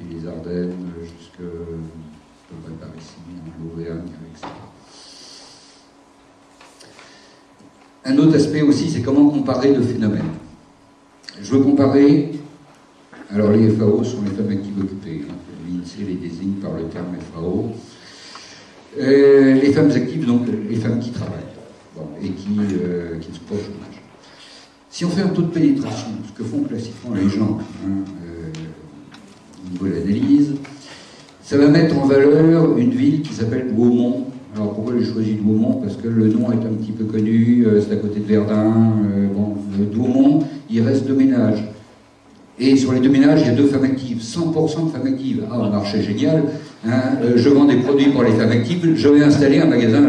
depuis les Ardennes jusque par ici, l'Auvergne, etc. Un autre aspect aussi, c'est comment comparer deux phénomènes. Je veux comparer, alors les FAO sont les femmes actives occupées, hein, l'INSEE les désigne par le terme FAO. Les femmes actives, donc les femmes qui travaillent, bon, et qui ne sont pas au chômage. Si on fait un taux de pénétration, ce que font classiquement les gens, hein, au niveau de l'analyse, ça va mettre en valeur une ville qui s'appelle Douaumont. Alors pourquoi j'ai choisi Douaumont? Parce que le nom est un petit peu connu, c'est à côté de Verdun. Bon, Douaumont, il reste 2 ménages. Et sur les 2 ménages, il y a 2 femmes actives, 100% de femmes actives. Ah, un marché génial, hein, je vends des produits pour les femmes actives, je vais installer un magasin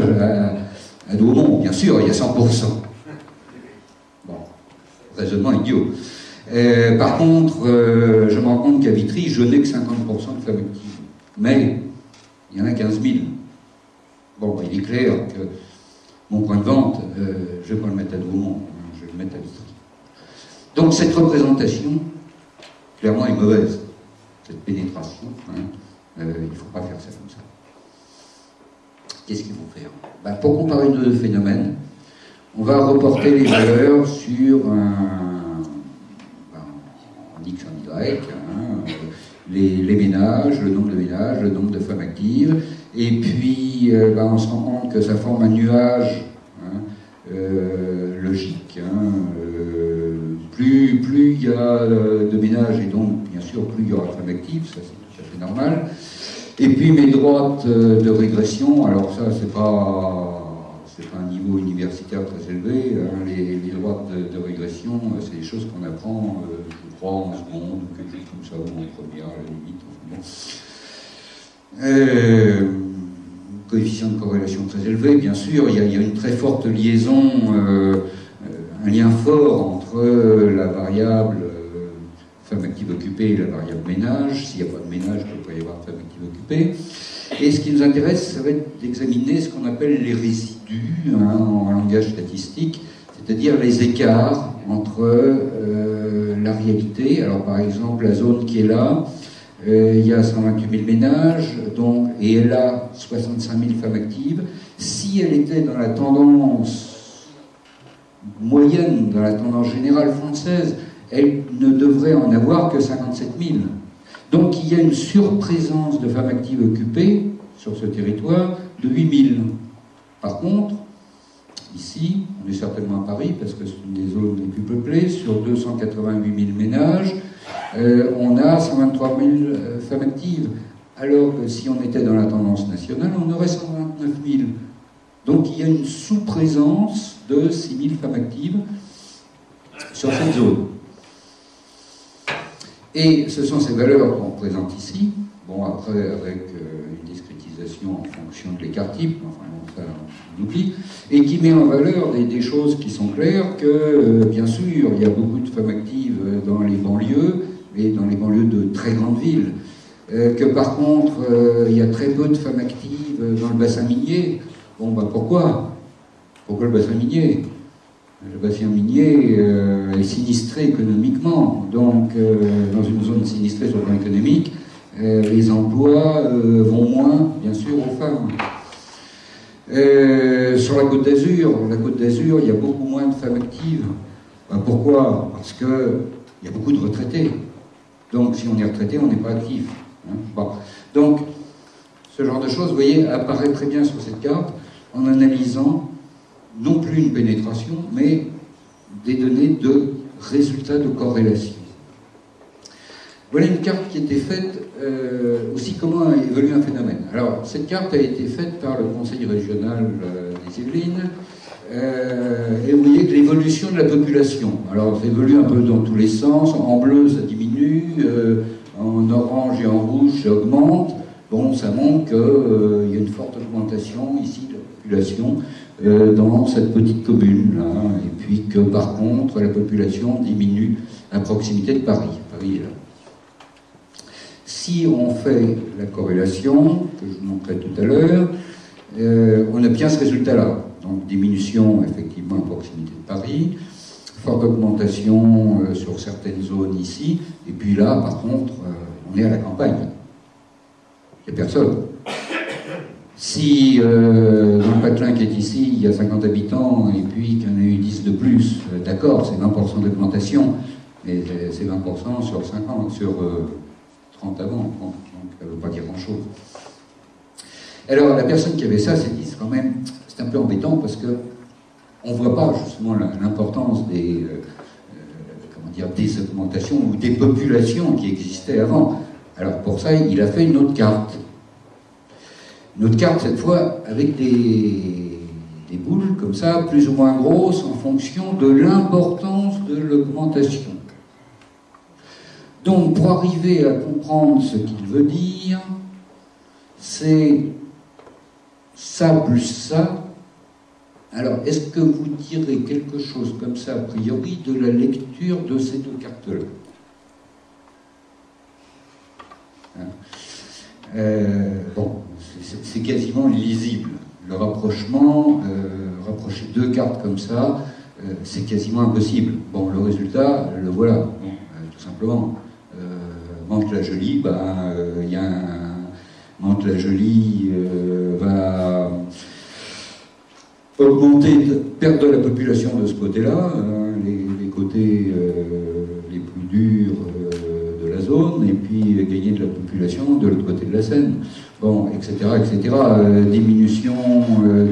à Douaumont, bien sûr, il y a 100%. Bon, raisonnement idiot. Par contre, je me rends compte qu'à Vitry, je n'ai que 50% de femmes actives. Mais, il y en a 15 000. Bon, il est clair que mon point de vente, je ne vais pas le mettre à Douaumont, je vais le mettre à Vitry. Donc cette représentation, clairement, est mauvaise. Cette pénétration, hein, il ne faut pas faire ça comme ça. Qu'est-ce qu'il faut faire? Ben, pour comparer deux phénomènes, on va reporter les valeurs sur en X, en Y, hein, les ménages, le nombre de ménages, le nombre de femmes actives, et puis on se rend compte que ça forme un nuage, hein, logique. Hein, plus il y a de ménages, et donc bien sûr plus il y aura de femmes actives, ça c'est tout à fait normal. Et puis mes droites de régression, alors ça c'est pas un niveau universitaire très élevé, hein, les droites de régression, c'est des choses qu'on apprend, je crois, en seconde, ou quelque chose comme ça, ou en première, à la limite. Enfin, bon. Coefficient de corrélation très élevé, bien sûr, il y a une très forte liaison, un lien fort entre la variable femme active occupée et la variable ménage. S'il n'y a pas de ménage, il ne peut pas y avoir de femme active occupée. Et ce qui nous intéresse, ça va être d'examiner ce qu'on appelle les résidus, hein, en langage statistique, c'est-à-dire les écarts entre la réalité. Alors par exemple, la zone qui est là, il y a 128 000 ménages, donc, et elle a 65 000 femmes actives. Si elle était dans la tendance moyenne, dans la tendance générale française, elle ne devrait en avoir que 57 000. Donc il y a une surprésence de femmes actives occupées sur ce territoire de 8 000. Par contre, ici, on est certainement à Paris, parce que c'est une des zones les plus peuplées, sur 288 000 ménages, on a 123 000 femmes actives, alors que si on était dans la tendance nationale, on aurait 129 000. Donc il y a une sous-présence de 6 000 femmes actives sur cette zone. Et ce sont ces valeurs qu'on présente ici, bon après avec une discrétisation en fonction de l'écart type, enfin ça on oublie, et qui met en valeur des choses qui sont claires, que bien sûr il y a beaucoup de femmes actives dans les banlieues, et dans les banlieues de très grandes villes, que par contre il y a très peu de femmes actives dans le bassin minier. Bon bah pourquoi le bassin minier? Le bassin minier est sinistré économiquement, donc dans une zone sinistrée sur le plan économique, les emplois vont moins, bien sûr, aux femmes. Sur la Côte d'Azur, il y a beaucoup moins de femmes actives. Ben, pourquoi? Parce qu'il y a beaucoup de retraités. Donc si on est retraité, on n'est pas actif. Hein, bon. Donc ce genre de choses, vous voyez, apparaît très bien sur cette carte en analysant non plus une pénétration, mais des données de résultats de corrélation. Voilà une carte qui a été faite aussi comment évolue un phénomène. Alors, cette carte a été faite par le Conseil régional des Yvelines, et vous voyez que l'évolution de la population, alors ça évolue un peu dans tous les sens, en bleu ça diminue, en orange et en rouge ça augmente. Bon, ça montre qu'il y a une forte augmentation ici de la population dans cette petite commune-là, et puis que par contre la population diminue à proximité de Paris. Paris est là. Si on fait la corrélation, que je vous montrais tout à l'heure, on obtient ce résultat-là. Donc diminution effectivement à proximité de Paris, forte augmentation sur certaines zones ici, et puis là par contre on on est à la campagne. Il n'y a personne. Si dans le patelin qui est ici, il y a 50 habitants et puis qu'il y en a eu 10 de plus, d'accord, c'est 20% d'augmentation, mais c'est 20% sur 50, sur 30 avant, donc ça ne veut pas dire grand-chose. Alors la personne qui avait ça s'est dit, quand même, c'est un peu embêtant parce que on ne voit pas justement l'importance des, des augmentations ou des populations qui existaient avant. Alors pour ça, il a fait une autre carte. Une autre carte, cette fois, avec des boules comme ça, plus ou moins grosses, en fonction de l'importance de l'augmentation. Donc, pour arriver à comprendre ce qu'il veut dire, c'est ça plus ça. Alors, est-ce que vous direz quelque chose comme ça, a priori, de la lecture de ces deux cartes-là? Bon, c'est quasiment illisible. Le rapprochement, rapprocher deux cartes comme ça, c'est quasiment impossible. Bon, le résultat, le voilà, bon, tout simplement. Mantes-la-Jolie, il y a un... Mantes-la-Jolie va augmenter, perdre de la population de ce côté-là, les côtés les plus durs de la zone, et puis gagner de la population de l'autre côté de la Seine, bon, etc., etc. Diminution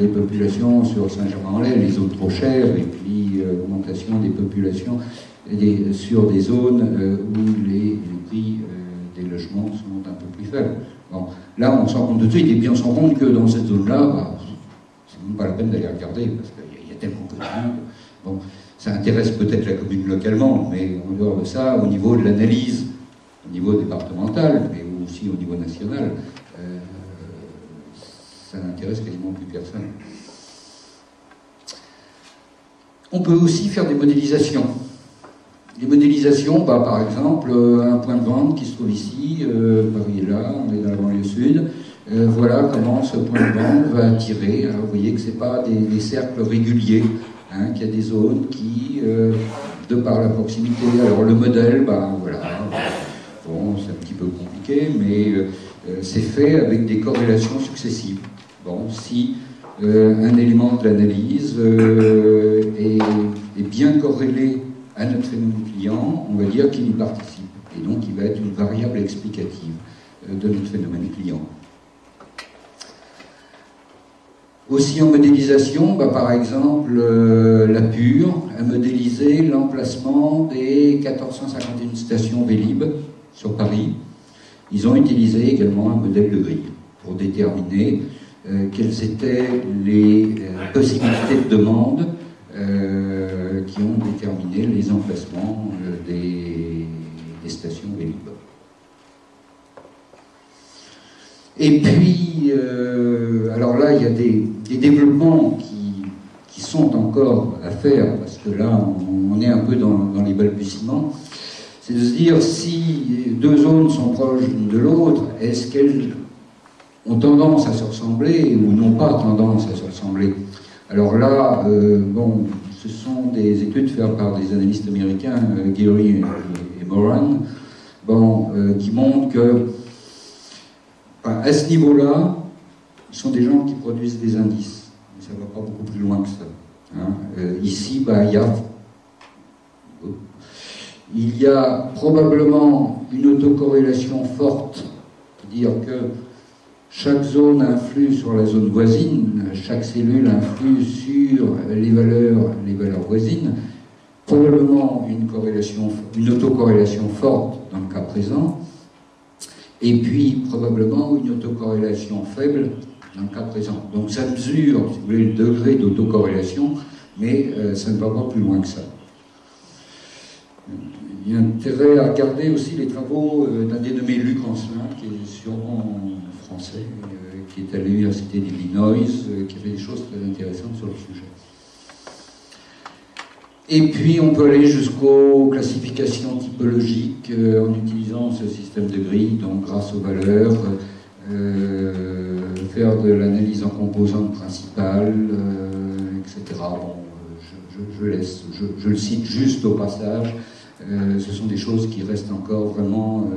des populations sur Saint-Germain-en-Laye, les zones trop chères, et puis augmentation des populations sur des zones où les prix des logements sont un peu plus faibles. Bon, là, on s'en rend compte tout de suite, et puis on se rend compte que dans cette zone-là, c'est même pas la peine d'aller regarder, parce qu'il y a tellement peu de monde. Bon, ça intéresse peut-être la commune localement, mais en dehors de ça, au niveau de l'analyse, au niveau départemental, mais aussi au niveau national, ça n'intéresse quasiment plus personne. On peut aussi faire des modélisations. Les modélisations, par exemple, un point de vente qui se trouve ici, Paris est là, on est dans la banlieue sud, voilà comment ce point de vente va attirer. Alors, vous voyez que ce n'est pas des cercles réguliers, hein, qu'il y a des zones qui, de par la proximité, alors le modèle, voilà, bon, c'est un petit peu compliqué, mais c'est fait avec des corrélations successives. Bon, si un élément de l'analyse est bien corrélé à notre phénomène client, on va dire qu'il y participe. Et donc, il va être une variable explicative de notre phénomène client. Aussi en modélisation, par exemple, la Pure a modélisé l'emplacement des 1451 stations Vélib sur Paris. Ils ont utilisé également un modèle de grille pour déterminer quelles étaient les possibilités de demande qui ont déterminé les emplacements des stations Vélib. Et puis, alors là, il y a des développements qui sont encore à faire, parce que là, on est un peu dans les balbutiements. C'est de se dire, si deux zones sont proches l'une de l'autre, est-ce qu'elles ont tendance à se ressembler ou n'ont pas tendance à se ressembler? Alors là, bon, ce sont des études faites par des analystes américains, Geary et Moran, bon, qui montrent que à ce niveau-là, ce sont des gens qui produisent des indices. Mais ça ne va pas beaucoup plus loin que ça. Hein. Ici, il y a probablement une autocorrélation forte, c'est-à-dire que chaque zone influe sur la zone voisine, chaque cellule influe sur les valeurs voisines, probablement une autocorrélation forte dans le cas présent, et puis probablement une autocorrélation faible dans le cas présent. Donc ça mesure, si vous voulez, le degré d'autocorrélation, mais ça ne va pas plus loin que ça. Il y a intérêt à regarder aussi les travaux d'un dénommé Luc Ancelin, qui est sûrement français, qui est à l'université d'Illinois, qui fait des choses très intéressantes sur le sujet. Et puis on peut aller jusqu'aux classifications typologiques en utilisant ce système de grille, donc grâce aux valeurs, faire de l'analyse en composantes principales, etc. Bon, je le cite juste au passage. Ce sont des choses qui restent encore vraiment